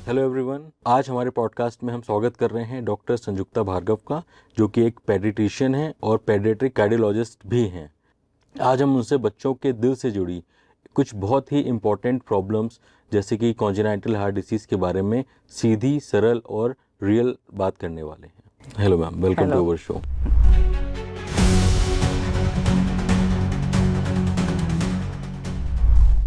Hello everyone, आज हमारे podcast में हम स्वागत कर रहे हैं डॉक्टर संजुक्ता भार्गव का, जो कि एक पेडिट्रिशियन है और पेडियाट्रिक कार्डियोलॉजिस्ट भी हैं। आज हम उनसे बच्चों के दिल से जुड़ी कुछ बहुत ही इम्पोर्टेंट प्रॉब्लम्स जैसे कि कॉन्जेनाइटल हार्ट डिसीज़ के बारे में सीधी, सरल और रियल बात करने वाले हैं। Hello ma'am, welcome to hello. Our show.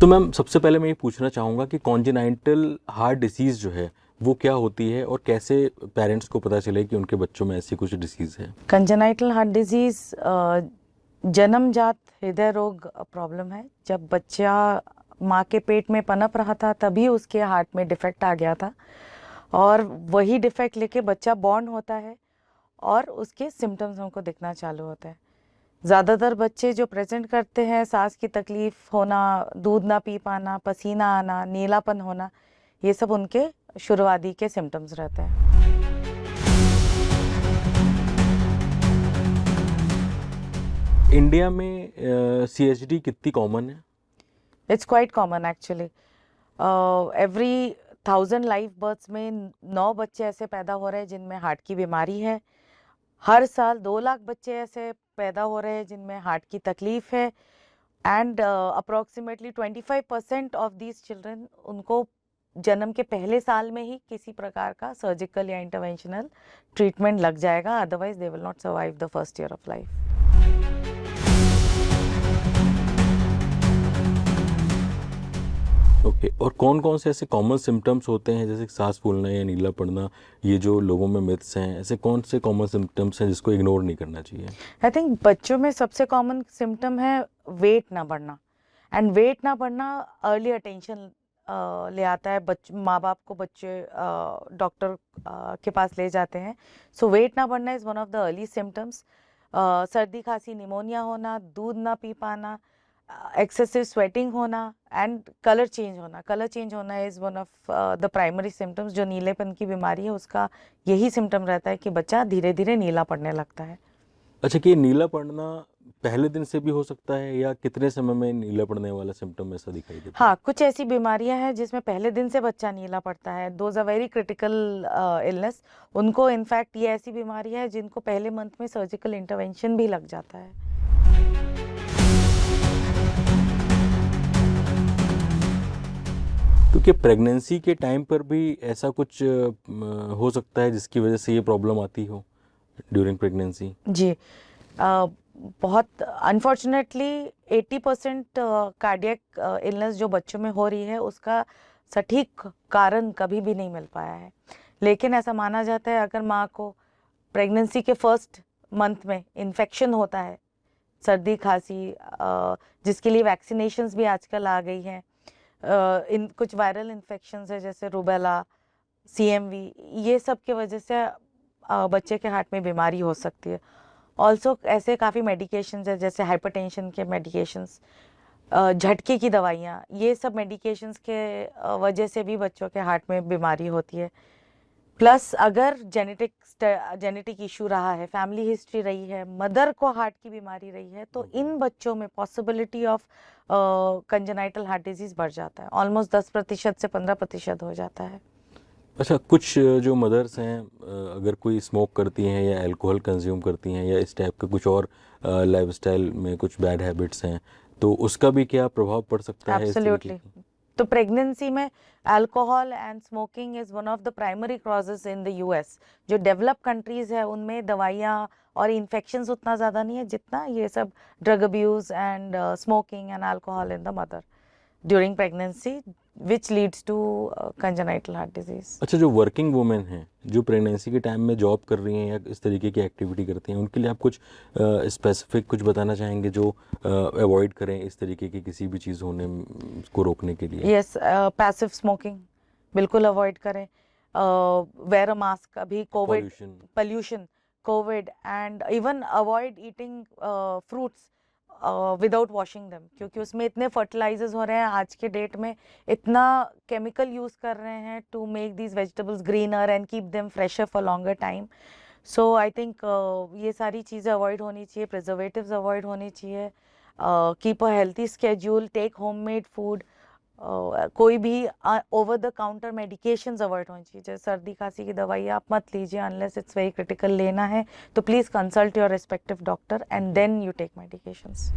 तो मैम, सबसे पहले मैं ये पूछना चाहूँगा कि कॉन्जेनाइटल हार्ट डिसीज़ जो है वो क्या होती है और कैसे पेरेंट्स को पता चले कि उनके बच्चों में ऐसी कुछ डिसीज़ है। कंजेनाइटल हार्ट डिजीज जन्मजात हृदय रोग प्रॉब्लम है। जब बच्चा माँ के पेट में पनप रहा था तभी उसके हार्ट में डिफेक्ट आ गया था और वही डिफेक्ट लेके बच्चा बॉर्न होता है और उसके सिम्टम्स हमको दिखना चालू होता है। ज़्यादातर बच्चे जो प्रेजेंट करते हैं, सांस की तकलीफ होना, दूध ना पी पाना, पसीना आना, नीलापन होना, ये सब उनके शुरुआती के सिम्टम्स रहते हैं। इंडिया में CHD कितनी कॉमन है? It's quite common actually. Every 1000 live births में 9 बच्चे ऐसे पैदा हो रहे हैं जिनमें हार्ट की बीमारी है। हर साल 2 लाख बच्चे ऐसे पैदा हो रहे हैं जिनमें हार्ट की तकलीफ है। And approximately 25% of these children, उनको जन्म के पहले साल में ही किसी प्रकार का सर्जिकल या इंटरवेंशनल ट्रीटमेंट लग जाएगा, otherwise they will not survive the first year of life. Okay, और कौन कौन से ऐसे कॉमन सिम्टम्स होते हैं जैसे सांस फूलना या नीला पड़ना, ये जो लोगों में मिथ्स हैं, ऐसे कौन से कॉमन सिम्टम्स हैं जिसको इग्नोर नहीं करना चाहिए? आई थिंक बच्चों में सबसे कॉमन सिम्टम है वेट ना बढ़ना। एंड वेट ना बढ़ना अर्ली अटेंशन ले आता है। माँ बाप को बच्चे डॉक्टर के पास ले जाते हैं। सो वेट ना बढ़ना is one of the early symptoms. सर्दी खांसी निमोनिया होना, दूध ना पी पाना, एक्सेसिव स्वेटिंग होना एंड कलर चेंज होना। कलर चेंज होना is one of the primary symptoms. जो नीलेपन की बीमारी है उसका यही सिम्टम रहता है कि बच्चा धीरे धीरे नीला पड़ने लगता है। अच्छा, कि ये नीला पड़ना पहले दिन से भी हो सकता है या कितने समय में नीला पड़ने वाला सिम्टम ऐसा दिखाई देता है? हाँ, कुछ ऐसी बीमारियां हैं जिसमें पहले दिन से बच्चा नीला पड़ता है। Those are very critical illness. उनको इनफैक्ट ये ऐसी बीमारियां हैं जिनको पहले मंथ में सर्जिकल इंटरवेंशन भी लग जाता है। क्योंकि प्रेगनेंसी के टाइम पर भी ऐसा कुछ हो सकता है जिसकी वजह से ये प्रॉब्लम आती हो ड्यूरिंग प्रेगनेंसी। जी, बहुत अनफॉर्चुनेटली 80% कार्डियक इलनेस जो बच्चों में हो रही है उसका सटीक कारण कभी भी नहीं मिल पाया है। लेकिन ऐसा माना जाता है अगर माँ को प्रेगनेंसी के फर्स्ट मंथ में इन्फेक्शन होता है, सर्दी खांसी, जिसके लिए वैक्सीनेशंस भी आजकल आ गई हैं, इन कुछ वायरल इन्फेक्शंस है जैसे रूबेला, CMV, ये सब की वजह से बच्चे के हार्ट में बीमारी हो सकती है। ऑल्सो ऐसे काफ़ी मेडिकेशंस है जैसे हाइपरटेंशन के मेडिकेशंस, झटके की दवाइयाँ, ये सब मेडिकेशंस के वजह से भी बच्चों के हार्ट में बीमारी होती है। प्लस अगर जेनेटिक इशू रहा है, फैमिली हिस्ट्री रही है, मदर को हार्ट की बीमारी रही है, तो इन बच्चों में possibility of congenital heart disease बढ़ जाता है। ऑलमोस्ट 10% से 15% हो जाता है। अच्छा, कुछ जो मदर्स हैं, अगर कोई स्मोक करती हैं या अल्कोहल कंज्यूम करती हैं या इस टाइप का कुछ और लाइफस्टाइल में कुछ बैड हैबिट्स हैं, तो उसका भी क्या प्रभाव पड़ सकता है इस तरीके एब्सोल्युटली। की? तो प्रेगनेंसी में alcohol and smoking is one of the primary causes in the US। जो डेवलप कंट्रीज है उनमें दवाइयाँ और इन्फेक्शंस उतना ज़्यादा नहीं है जितना ये सब drug abuse and smoking and alcohol in the mother during pregnancy, which leads to congenital heart disease. अच्छा, जो वर्किंग वुमेन हैं जो प्रेगनेंसी के टाइम में जॉब कर रही हैं या इस तरीके की एक्टिविटी करती हैं, उनके लिए आप कुछ स्पेसिफिक कुछ बताना चाहेंगे जो अवॉइड करें इस तरीके की किसी भी चीज़ होने को रोकने के लिए? यस, पैसिव स्मोकिंग बिल्कुल अवॉइड करें। Wear a mask. अभी covid, pollution. Pollution, covid, and even avoid eating fruits without washing them, क्योंकि उसमें इतने फर्टिलाइजर्स हो रहे हैं आज के डेट में, इतना केमिकल यूज़ कर रहे हैं to make these vegetables greener and keep them fresher for longer time. So I think ये सारी चीज़ें अवॉइड होनी चाहिए, प्रिजर्वेटिव्स अवॉइड होनी चाहिए। Keep a healthy schedule, take homemade food, कोई भी over the counter medications avoid होनी चाहिए। जैसे सर्दी खांसी की दवाई आप मत लीजिए अनलेस इट्स वेरी क्रिटिकल। लेना है तो please consult your respective doctor and then you take medications.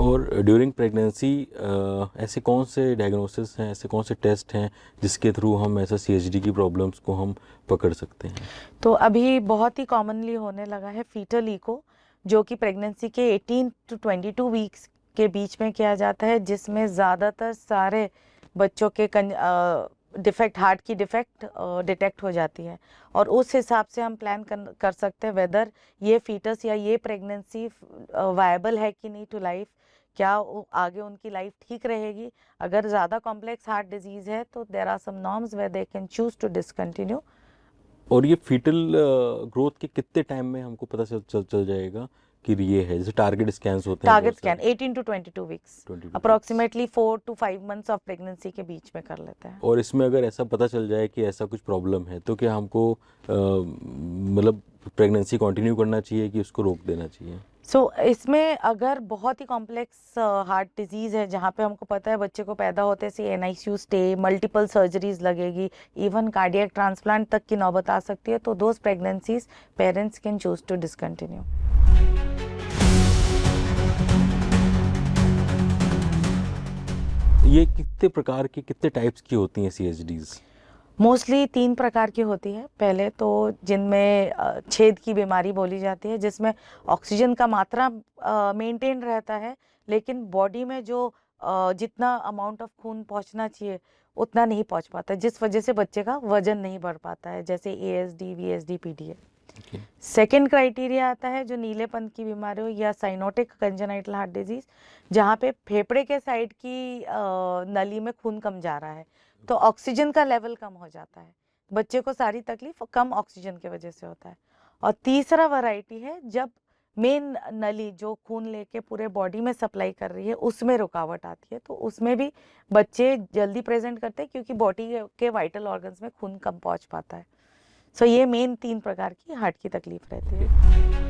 और ड्यूरिंग प्रेगनेंसी ऐसे कौन से डायग्नोसिस हैं, ऐसे कौन से टेस्ट हैं जिसके थ्रू हम ऐसा CHD की प्रॉब्लम्स को हम पकड़ सकते हैं? तो अभी बहुत ही कॉमनली होने लगा है फीटल इको, जो कि प्रेगनेंसी के 18 to 22 वीक्स के बीच में किया जाता है, जिसमें ज़्यादातर सारे बच्चों के डिफेक्ट, हार्ट की डिफेक्ट डिटेक्ट हो जाती है। और उस हिसाब से हम प्लान कर सकते हैं वेदर ये फीटस या ये प्रेगनेंसी वायबल है कि नहीं टू लाइफ, क्या आगे उनकी लाइफ ठीक रहेगी। अगर ज़्यादा कॉम्प्लेक्स हार्ट डिजीज़ है तो there are some norms where they can choose to discontinue. और ये फीटल ग्रोथ के कितने टाइम में हमको पता चल जाएगा कि ये है? जैसे टारगेट स्कैन्स होते हैं टारगेट बहुत सारे। Scan 18 to 22 weeks 22 approximately 4 to 5 months of pregnancy के बीच में कर लेते हैं। और इसमें अगर ऐसा पता चल जाए कि ऐसा कुछ प्रॉब्लम है तो क्या हमको मतलब प्रेगनेंसी कंटिन्यू करना चाहिए कि उसको रोक देना चाहिए? इसमें अगर बहुत ही कॉम्प्लेक्स हार्ट डिजीज़ है जहाँ पे हमको पता है बच्चे को पैदा होते से NICU स्टे, मल्टीपल सर्जरीज लगेगी, इवन कार्डियक ट्रांसप्लांट तक की नौबत आ सकती है, तो those pregnancies parents can choose to discontinue. ये कितने प्रकार की, कितने टाइप्स की होती हैं CHDs? मोस्टली 3 प्रकार की होती है। पहले तो जिनमें छेद की बीमारी बोली जाती है, जिसमें ऑक्सीजन का मात्रा मेंटेन रहता है, लेकिन बॉडी में जो जितना अमाउंट ऑफ खून पहुंचना चाहिए उतना नहीं पहुंच पाता है, जिस वजह से बच्चे का वजन नहीं बढ़ पाता है, जैसे ASD, VSD, PDA। Second criteria आता है जो नीलेपन की बीमारी हो या साइनोटिक कंजेनाइटल हार्ट डिजीज, जहाँ पे फेफड़े के साइड की नली में खून कम जा रहा है, तो ऑक्सीजन का लेवल कम हो जाता है, बच्चे को सारी तकलीफ कम ऑक्सीजन की वजह से होता है। और तीसरा वैरायटी है जब मेन नली जो खून लेके पूरे बॉडी में सप्लाई कर रही है उसमें रुकावट आती है, तो उसमें भी बच्चे जल्दी प्रेजेंट करते हैं क्योंकि बॉडी के वाइटल ऑर्गन्स में खून कम पहुंच पाता है। ये मेन 3 प्रकार की हार्ट की तकलीफ रहती है।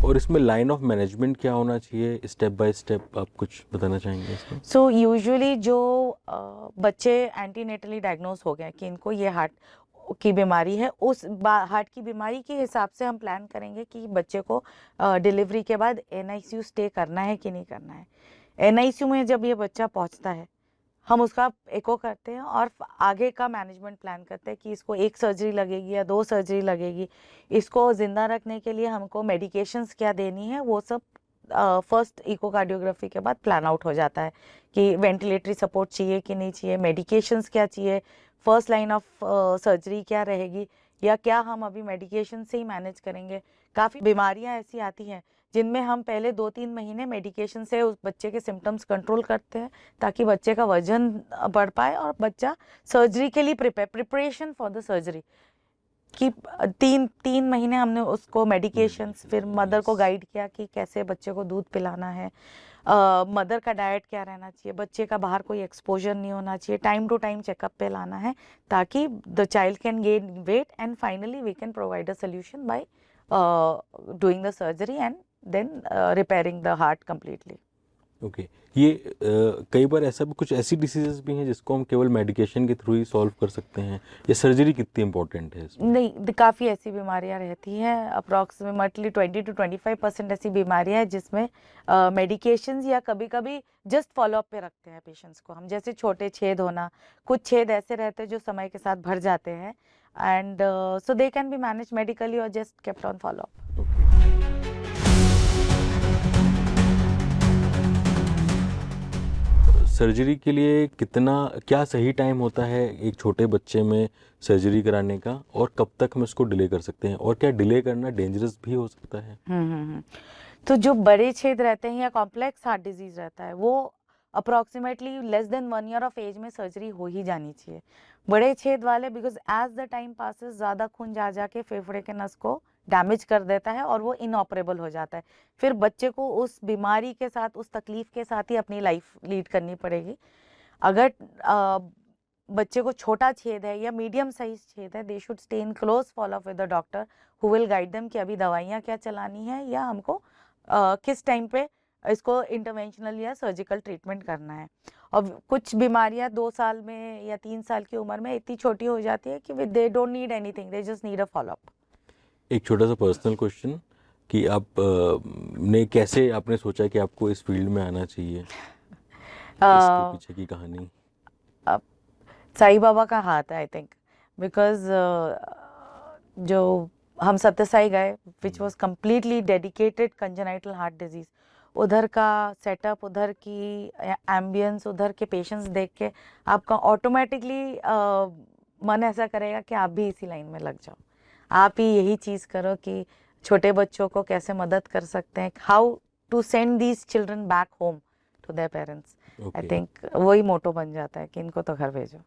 और इसमें लाइन ऑफ मैनेजमेंट क्या होना चाहिए, स्टेप बाय स्टेप आप कुछ बताना चाहेंगे इसमें? यूजुअली जो बच्चे एंटीनेटली डायग्नोज हो गए कि इनको ये हार्ट की बीमारी है, उस हार्ट की बीमारी के हिसाब से हम प्लान करेंगे कि बच्चे को डिलीवरी के बाद NICU स्टे करना है कि नहीं करना है। NICU में जब ये बच्चा पहुंचता है हम उसका एको करते हैं और आगे का मैनेजमेंट प्लान करते हैं कि इसको 1 सर्जरी लगेगी या 2 सर्जरी लगेगी, इसको ज़िंदा रखने के लिए हमको मेडिकेशंस क्या देनी है, वो सब फर्स्ट इकोकार्डियोग्राफी के बाद प्लान आउट हो जाता है कि वेंटिलेटरी सपोर्ट चाहिए कि नहीं चाहिए, मेडिकेशंस क्या चाहिए, फर्स्ट लाइन ऑफ सर्जरी क्या रहेगी, या क्या हम अभी मेडिकेशन से ही मैनेज करेंगे। काफ़ी बीमारियां ऐसी आती हैं जिनमें हम पहले 2-3 महीने मेडिकेशन से उस बच्चे के सिम्टम्स कंट्रोल करते हैं ताकि बच्चे का वजन बढ़ पाए और बच्चा सर्जरी के लिए प्रिपरेशन फॉर द सर्जरी कि 3 महीने हमने उसको मेडिकेशंस, फिर मदर को गाइड किया कि कैसे बच्चे को दूध पिलाना है, मदर का डाइट क्या रहना चाहिए, बच्चे का बाहर कोई एक्सपोजर नहीं होना चाहिए, टाइम टू टाइम चेकअप पे लाना है ताकि the child can gain weight and finally we can provide a solution by doing the surgery and then repairing the heart completely. Okay ये कई बार ऐसा भी, कुछ ऐसी डिसीजेस भी हैं जिसको हम केवल मेडिकेशन के थ्रू ही सॉल्व कर सकते हैं, ये सर्जरी कितनी इंपॉर्टेंट है इसमें? नहीं, काफ़ी ऐसी बीमारियां रहती हैं, अप्रॉक्सीमेटली 20 to 25% ऐसी बीमारियां हैं जिसमें मेडिकेशंस या कभी कभी जस्ट फॉलोअप पे रखते हैं पेशेंट्स को हम, जैसे छोटे छेद होना, कुछ छेद ऐसे रहते हैं जो समय के साथ भर जाते हैं and so they can be manage medically और just kept on followup. Surgery के लिए क्या सही टाइम होता है एक छोटे बच्चे में सर्जरी कराने का, और कब तक हम इसको डिले कर सकते हैं, और क्या डिले करना डेंजरस भी हो सकता है? तो जो बड़े छेद रहते हैं या कॉम्प्लेक्स हार्ट डिजीज रहता है वो approximately less than 1 year of age में सर्जरी हो ही जानी चाहिए। बड़े छेद वाले because as the time passes ज़्यादा खून जा जाके फेफड़े के नस को डैमेज कर देता है और वो इनऑपरेबल हो जाता है, फिर बच्चे को उस बीमारी के साथ, उस तकलीफ के साथ ही अपनी लाइफ लीड करनी पड़ेगी। अगर बच्चे को छोटा छेद है या मीडियम साइज छेद है, they should stay in close follow up with the doctor who will guide them कि अभी दवाइयाँ क्या चलानी है या हमको किस टाइम पे इसको इंटरवेंशनल या सर्जिकल ट्रीटमेंट करना है। और कुछ बीमारियां 2 साल में या 3 साल की उम्र में इतनी छोटी हो जाती है कि they don't need anything, they just need a follow up. एक छोटा सा पर्सनल क्वेश्चन कि आप ने कैसे आपने सोचा कि आपको इस फील्ड में आना चाहिए, इसके पीछे की कहानी? साईं बाबा का हाथ है आई थिंक, बिकॉज जो हम सत्य साई गए which was completely dedicated congenital heart disease, उधर का सेटअप, उधर की एम्बियंस, उधर के पेशेंट्स देख के आपका ऑटोमेटिकली मन ऐसा करेगा कि आप भी इसी लाइन में लग जाओ, आप ही यही चीज़ करो कि छोटे बच्चों को कैसे मदद कर सकते हैं, how to send these children back home to their parents. I think वही मोटो बन जाता है कि इनको तो घर भेजो।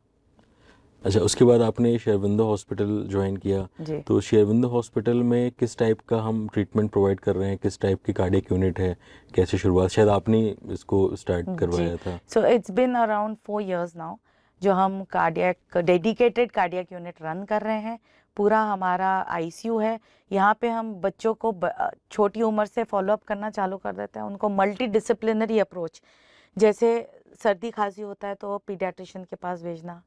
अच्छा, उसके बाद आपने शेर अरविंदो हॉस्पिटल ज्वाइन किया जी। तो शेर अरविंदो हॉस्पिटल में किस टाइप का हम ट्रीटमेंट प्रोवाइड कर रहे हैं, किस टाइप की कार्डियक यूनिट है, कैसे शुरुआत शायद आपने इसको स्टार्ट करवाया था? So it's been around 4 years now जो हम cardiac dedicated cardiac unit run कर रहे हैं। पूरा हमारा आईसीयू है, यहाँ पे हम बच्चों को छोटी उम्र से फॉलोअप करना चालू कर देते हैं, उनको मल्टी डिसिप्लिनरी अप्रोच, जैसे सर्दी खांसी होता है तो पीडियाट्रिशियन के पास भेजना,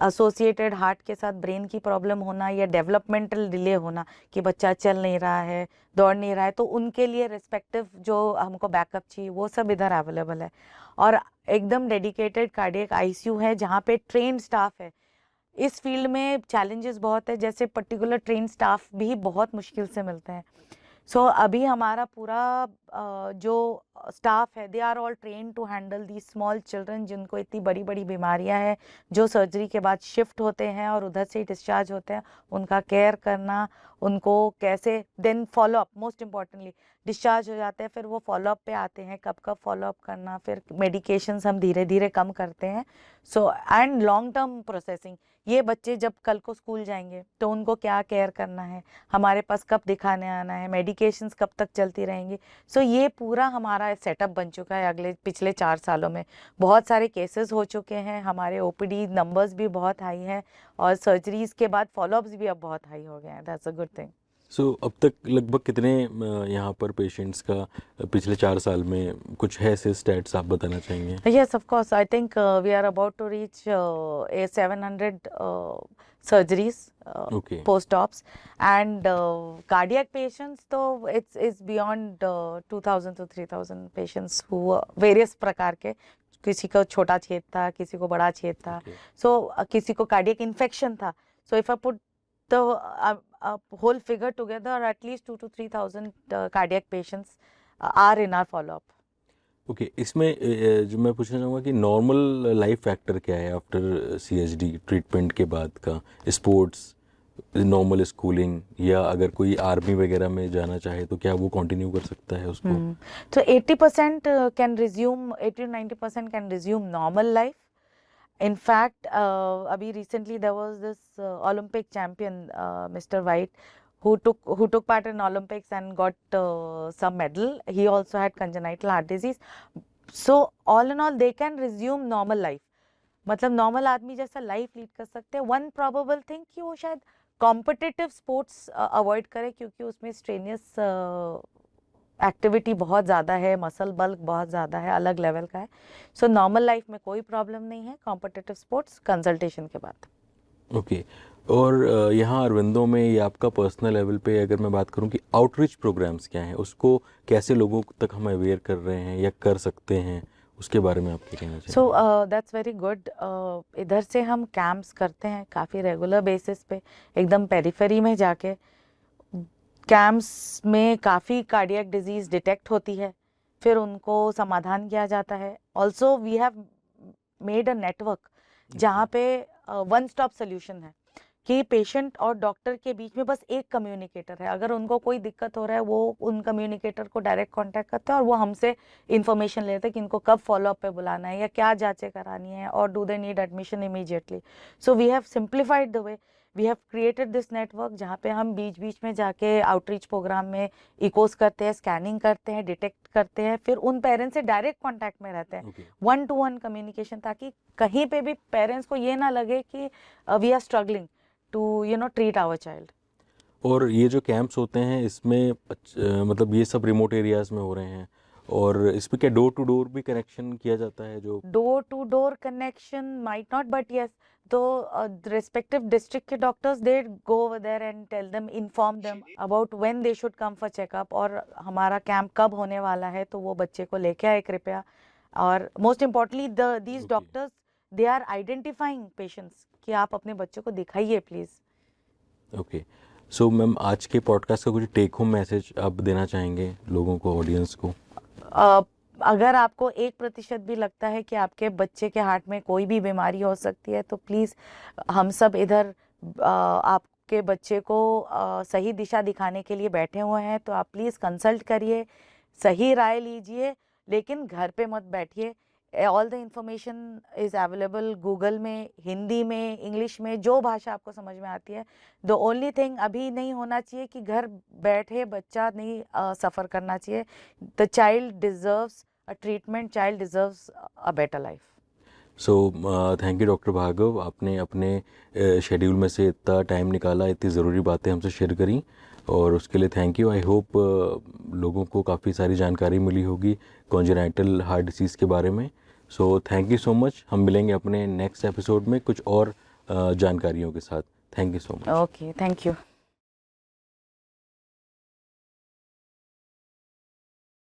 एसोसिएटेड हार्ट के साथ ब्रेन की प्रॉब्लम होना या डेवलपमेंटल डिले होना कि बच्चा चल नहीं रहा है, दौड़ नहीं रहा है, तो उनके लिए रिस्पेक्टिव जो हमको बैकअप चाहिए वो सब इधर अवेलेबल है। और एकदम डेडिकेटेड कार्डियक आईसीयू है जहाँ पे ट्रेन स्टाफ है। इस फील्ड में चैलेंजेस बहुत है, जैसे पर्टिकुलर ट्रेन स्टाफ भी बहुत मुश्किल से मिलते हैं। सो अभी हमारा पूरा जो स्टाफ है they are all train to handle the small children जिनको इतनी बड़ी बड़ी बीमारियां हैं, जो सर्जरी के बाद शिफ्ट होते हैं और उधर से ही डिस्चार्ज होते हैं, उनका केयर करना, उनको कैसे then follow up, most importantly discharge हो जाते हैं फिर वो फॉलोअप पे आते हैं, कब कब फॉलोअप करना, फिर मेडिकेशंस हम धीरे धीरे कम करते हैं। So and long term processing, ये बच्चे जब कल को स्कूल जाएंगे तो उनको क्या केयर करना है, हमारे पास कब दिखाने आना है, मेडिकेशंस कब तक चलती रहेंगी। सो ये पूरा हमारा सेटअप बन चुका है। पिछले 4 सालों में बहुत सारे केसेस हो चुके हैं, हमारे ओपीडी नंबर्स भी बहुत हाई हैं और सर्जरीज के बाद फॉलोअप्स भी अब बहुत हाई हो गए हैं। That's a good thing. So अब तक लगभग कितने यहाँ पर पेशेंट्स का पिछले 4 साल में कुछ है ऐसे स्टैट्स आप बताना चाहेंगे? Yes, of course. I think we are about to reach a 700 surgeries Okay. post-ops, and cardiac patients, though it's beyond 2000 to 3000 patients who various प्रकार के, किसी को छोटा छेद था, किसी को बड़ा छेद था, Okay. so किसी को cardiac infection था. So if I put the whole figure together, at least 2 to 3000 cardiac patients are in our follow-up. Okay, इसमें जो मैं पूछना चाहूँगा कि नॉर्मल लाइफ फैक्टर क्या है आफ्टर सीएचडी ट्रीटमेंट के बाद का? स्पोर्ट्स, नॉर्मल स्कूलिंग, या अगर कोई आर्मी वगैरह में जाना चाहे तो क्या वो कंटिन्यू कर सकता है उसको? So 80% can resume, 80 to 90% can resume normal life. In fact, abhi recently there was this Olympic champion, Mr. White, who took part in Olympics and got some medal. He also had congenital heart disease. So all in all, they can resume normal life. मतलब normal आदमी जैसा life lead कर सकते हैं। One probable thing कि वो शायद competitive sports avoid करे, क्योंकि उसमें स्ट्रेनियस एक्टिविटी बहुत ज़्यादा है, मसल बल्क बहुत ज़्यादा है, अलग लेवल का है। सो नॉर्मल लाइफ में कोई प्रॉब्लम नहीं है, कॉम्पिटिटिव स्पोर्ट्स कंसल्टेशन के बाद। ओके, और यहाँ अरविंदो में या आपका पर्सनल लेवल पे अगर मैं बात करूँ कि आउटरीच प्रोग्राम्स क्या हैं, उसको कैसे लोगों तक हम अवेयर कर रहे हैं या कर सकते हैं, उसके बारे में आप क्या कहना चाहिए? So that's very good. इधर से हम कैंप्स करते हैं काफ़ी रेगुलर बेसिस पे, एकदम पेरिफेरी में जाके। कैंप्स में काफ़ी कार्डियक डिजीज़ डिटेक्ट होती है, फिर उनको समाधान किया जाता है। Also we have made a network जहाँ पे वन स्टॉप सोल्यूशन है कि पेशेंट और डॉक्टर के बीच में बस एक कम्युनिकेटर है। अगर उनको कोई दिक्कत हो रहा है, वो उन कम्युनिकेटर को डायरेक्ट कांटेक्ट करते हैं और वो हमसे इन्फॉर्मेशन लेते हैं कि इनको कब फॉलोअप पे बुलाना है या क्या जांचें करानी है और do they need admission immediately. So we have simplified the way we have created this network जहाँ पे हम बीच बीच में जाके आउटरीच प्रोग्राम में इकोस करते हैं, स्कैनिंग करते हैं, डिटेक्ट करते हैं, फिर उन पेरेंट्स से डायरेक्ट कांटेक्ट में रहते हैं, ओके 1-to-1 कम्युनिकेशन, ताकि कहीं पे भी पेरेंट्स को ये ना लगे कि we are struggling to treat our child. और ये जो कैंप्स होते हैं इसमें मतलब ये सब रिमोट एरियाज़ में हो रहे हैं, और इसमें क्या डोर टू डोर भी कनेक्शन किया जाता है? जो door to door connection might not, but yes, तो रिस्पेक्टिव डिस्ट्रिक्ट के doctors they go over there and tell them, inform them about when they should come for checkup, और हमारा camp कब होने वाला है, तो वो बच्चे को लेके आए कृपया। और most importantly these Okay. Doctors they are identifying patients कि आप अपने बच्चों को दिखाइए प्लीज़। ओके, सो मैम आज के पॉडकास्ट का कुछ टेक होम मैसेज आप देना चाहेंगे लोगों को, ऑडियंस को? अगर आपको 1% भी लगता है कि आपके बच्चे के हार्ट में कोई भी बीमारी हो सकती है, तो प्लीज़ हम सब इधर आपके बच्चे को सही दिशा दिखाने के लिए बैठे हुए हैं, तो आप प्लीज़ कंसल्ट करिए, सही राय लीजिए, लेकिन घर पे मत बैठिए। All the information is available Google में, हिंदी में, इंग्लिश में, जो भाषा आपको समझ में आती है। द ओनली थिंग अभी नहीं होना चाहिए कि घर बैठे बच्चा नहीं सफ़र करना चाहिए। The child deserves a treatment, child deserves a better life. So thank you doctor Bhargav, आपने अपने शेड्यूल में से इतना टाइम निकाला, इतनी ज़रूरी बातें हमसे शेयर करी, और उसके लिए थैंक यू। आई होप लोगों को काफ़ी सारी जानकारी मिली होगी कॉन्जेनाइटल हार्ट डिसीज़ के बारे में। सो थैंक यू सो मच। हम मिलेंगे अपने नेक्स्ट एपिसोड में कुछ और जानकारियों के साथ। Thank you so much. Okay, thank you.